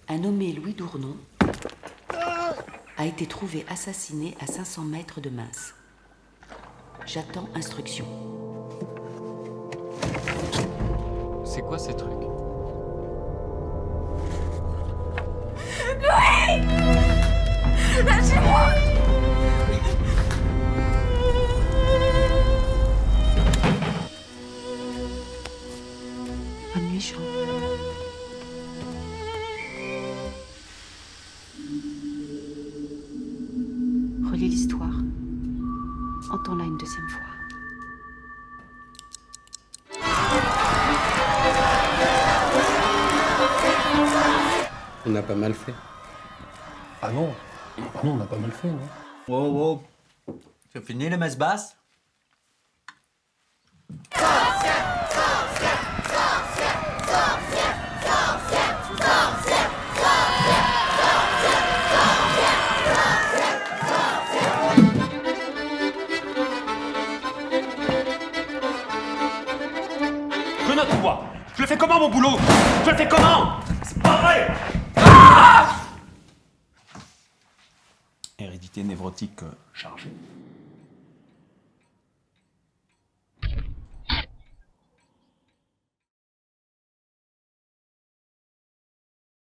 Un nommé Louis Dournon a été trouvé assassiné à 500 mètres de Mins. J'attends instruction. C'est quoi ces trucs? Louis! Lâchez-moi! Bonne nuit, Jean. Relis l'histoire. Entends-la une deuxième fois. On a pas mal fait. Ah non, on a pas mal fait, non? Wow, wow. C'est fini les messes basses? Je note quoi? Je le fais comment mon boulot? Je le fais comment? C'est pas vrai! Hérédité névrotique chargée.